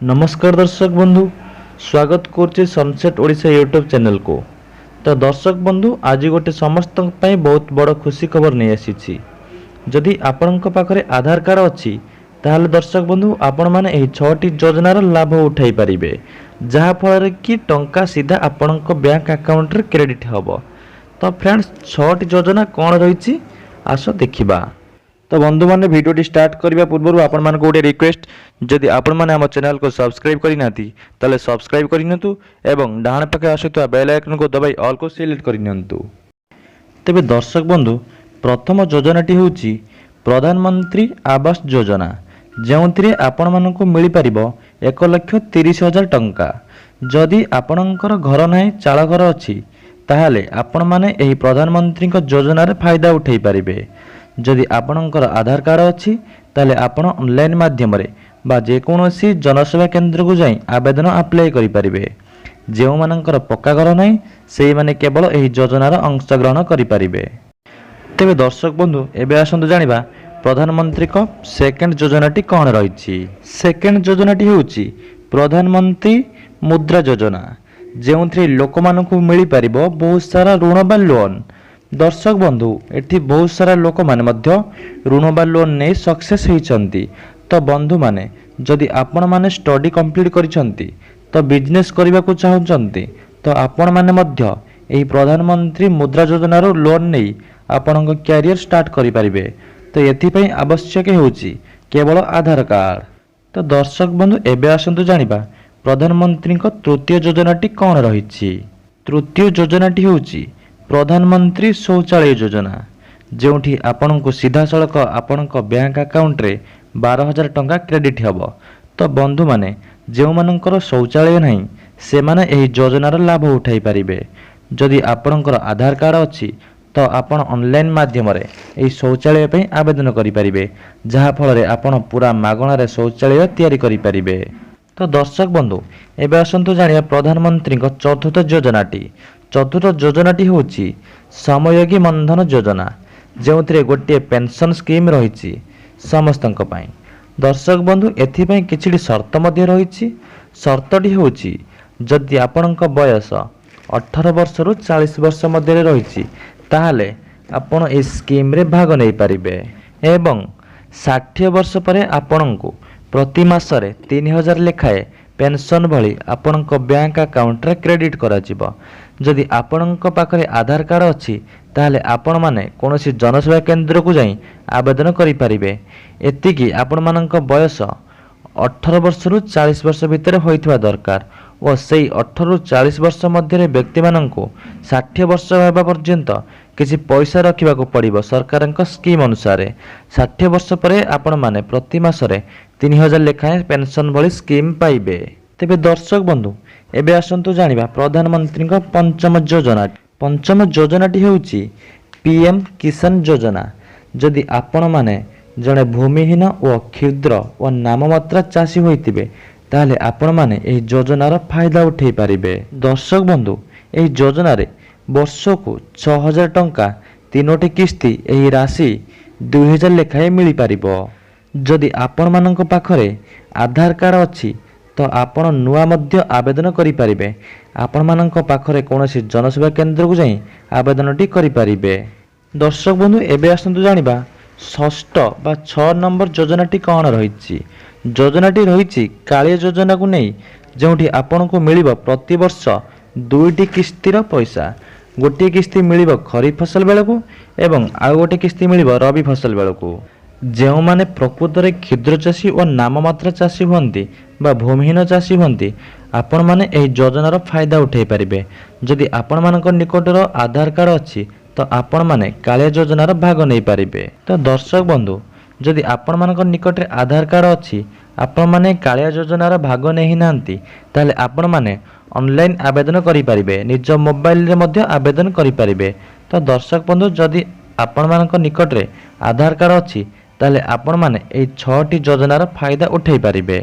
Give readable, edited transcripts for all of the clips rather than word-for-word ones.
नमस्कार दर्शक बंधु, स्वागत करछि सनसेट ओडिशा यूट्यूब चैनल को। तो दर्शक बंधु, आज गोटे समस्त बहुत बड़ खुशी खबर नहीं आसी। जदि आपणक पाखरे आधार कार्ड अच्छी ताहले दर्शक बंधु आपण माने एही 6टी योजनार लाभ उठाई पारिबे, जहा फल कि टंका सीधा आपणक बैंक अकाउंट रे क्रेडिट हबो। तो फ्रेंड्स, 6टी योजना कौन रही आस देखिबा। तो बंधु मैंने भिडियो स्टार्ट करने पूर्व आपण मान गोटे रिक्वेस्ट, जदि आपण मैंने आम चैनल को सब्सक्राइब करना ताले सब्सक्राइब करनियंतु एवं डाहाण पाखे आसुवा बेल आइकन को दबाई ऑल को सिलेक्ट करनियंतु। तेबे दर्शक बंधु, प्रथम योजनाटी होची प्रधानमंत्री आवास योजना, जो आपण मानक मिल पार 1,30,000 टंका। जदि आपणकर घर ना चाल घर अच्छी ताहले आपण माने एही प्रधानमंत्री योजना रे फायदा उठाई पारिबे। जदि आपणकर आधार कार्ड अच्छी ताले आपण ऑनलाइन माध्यम रे बा जेकोसी जनसेवा केंद्र को जाई आवेदन अप्लाई करि परिबे। जेउ मानकर पक्का घर नाही सेही माने केवल एही योजनार अंशग्रहण करि परिबे। तेबे दर्शक बंधु, एबे आसंतु जानिबा प्रधानमंत्री को सेकेंड योजनाटी कौन रही। सेकेंड योजनाटी होची प्रधानमंत्री मुद्रा योजना, जो लोक मानकु मिल पारिबो बहुत सारा ऋण बा लोन। दर्शक बंधु, एठी बहुत सारा लोक माने मध्य ऋण बा लोन नहीं सक्सेस होइचंती। तो बंधु माने जदि आपण माने स्टडी कंप्लीट करिसंती तो बिजनेस करबा को चाहुचंती तो आपण माने मध्य एही प्रधानमंत्री मुद्रा योजना रो लोन नहीं आपणक कैरियर स्टार्ट करि परिबे। तो एथि पई आवश्यक होउची केवल आधार कार्ड। तो दर्शक बंधु, एबे आसंतु जानिबा प्रधानमंत्री को तृतीय योजनाटी कौन रही। तृतीय योजनाटी होउची प्रधानमंत्री शौचालय योजना, जो आपण को सीधा सड़क आपण बैंक अकाउंट रे 12,000 टंका क्रेडिट हेबो। तो बंधु माने जो मानकर शौचालय नहीं से माने एही योजनार लाभ उठाई पारिबे। जदि आपणकर आधार कार्ड अच्छी तो आपण ऑनलाइन माध्यम रे एही शौचालय पे आवेदन करि परिबे, जहा फल रे आपण पूरा मागणा रे शौचालय तैयारी करि परिबे। तो दर्शक बंधु, एबे आसंतु जानिया प्रधानमंत्री को चतुर्थ योजनाटी। चतुर्थ योजनाटी होची समयोगी बंधन योजना, जो गोटे पेंशन स्कीम रही समस्तक पई। दर्शक बंधु, एथिपाई किछि शर्त मध्य रही। शर्तटी होची जदि आपणक बयस 18 वर्ष रु 40 वर्ष मध्य रही ताहले आपण ए स्कीम रे भाग नहीं पारिबे एवं 60 वर्ष परे आपणको प्रति मासरे 3,000 लेखाए पेंशन भली आपणक बैंक अकाउंट रे क्रेडिट करा जिवो। जदि आपणक पाखरे आधार कार्ड अच्छी ताहले आपण माने कोनोसी जनसेवा केंद्र को जाई आवेदन करि परिबे। एतिकी आपण मानक बयस 18 वर्ष रु 40 वर्ष भितर होइथवा दरकार और सेई 18 रु 40 वर्ष मध्य व्यक्ति माननको 60 वर्ष होबा पर्यंत किसी पैसा रखिबा को पड़िबो सरकारक स्कीम अनुसार। 60 वर्ष परे आपण माने प्रति मासरे 3,000 लेखाए पेंशन भली स्कीम पाइबे। तेबे दर्शक बंधु, एबे आसंतु जानिबा प्रधानमंत्री को पंचम योजना। पंचम योजनाटी होउची पीएम किसान योजना। जदि आपण माने जने भूमिहीन और क्षुद्र और नाममात्रा चाषी होइतिबे ताहले आपण माने एही योजनार फायदा उठेई पारिबे। दर्शक बंधु, एही योजना रे वर्ष को 6,000 टंका 3टी किस्ती एही राशि 2,000 लेखाए मिली पारिबो। जदि आपण मानक पाखरे आधार कार्ड अच्छी तो आपण नुआ मध्य आवेदन करि परिबे। आपण मानक पाखरे कोनोसी जनसेवा केंद्र को जाई आवेदनटी करि परिबे। दर्शक बंधु, एबे आसंतु जानिबा षष्ठ बा 6 नंबर योजनाटी कौन रही। योजनाटी रही कालिया योजना को नहीं, जोठी आपण को मिलिबो प्रति वर्ष 2टी किस्तीर पैसा। गोटे किस्ती मिलिबो खरीफ फसल बेलू एवं आउ गोटे किस्ती मिलिबो रबी फसल बेलू। जो माने प्रकृत में क्षुद्र चाषी और नाममात्रा चाषी हुंती बा भूमिहीन चाषी हुंती आपण माने एही योजनार फायदा उठाई पारिबे। जदि आपण मानक निकटर आधार कार्ड अच्छी तो आपण माने कालिया योजनार भाग नहीं पारिबे। तो दर्शक बंधु, जदि आपण मानक निकट रे आधार कार्ड अच्छी आपण माने कालिया योजनार भाग नहीं नांती ताले आपण माने ऑनलाइन आवेदन करि पारिबे, निज मोबाइल रे मध्य आवेदन करि पारिबे। तो दर्शक बंधु, जदि आपण मानक निकट रे आधार कार्ड अच्छी ताले आपण माने एही 6टी योजनार फायदा उठाई पारिबे।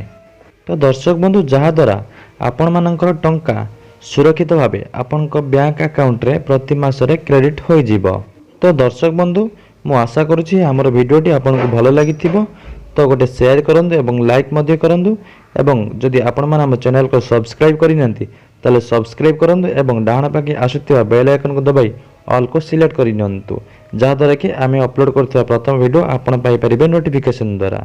तो दर्शक बंधु, जहा द्वारा आपण मानकर टंका सुरक्षित भावे आपनक बैंक अकाउंट रे प्रति मासरे क्रेडिट होई जिवो। तो दर्शक बंधु, मु आशा करुछि हमर वीडियोटी आपनको भलो लागिथिबो। तो गोटे शेयर करंतु एवं लाइक मध्य करंतु एवं जदि आपण मैंने आम चैनल को सब्सक्राइब करनाती ताले सब्सक्राइब करूँ एवं डाण पाखे आसुवा बेल आइकन को दबाई ऑल को सिलेक्ट करनी जहाँद्वारा कि आम अपलोड कर प्रथम वीडियो आपण पाइपर नोटिफिकेशन द्वारा।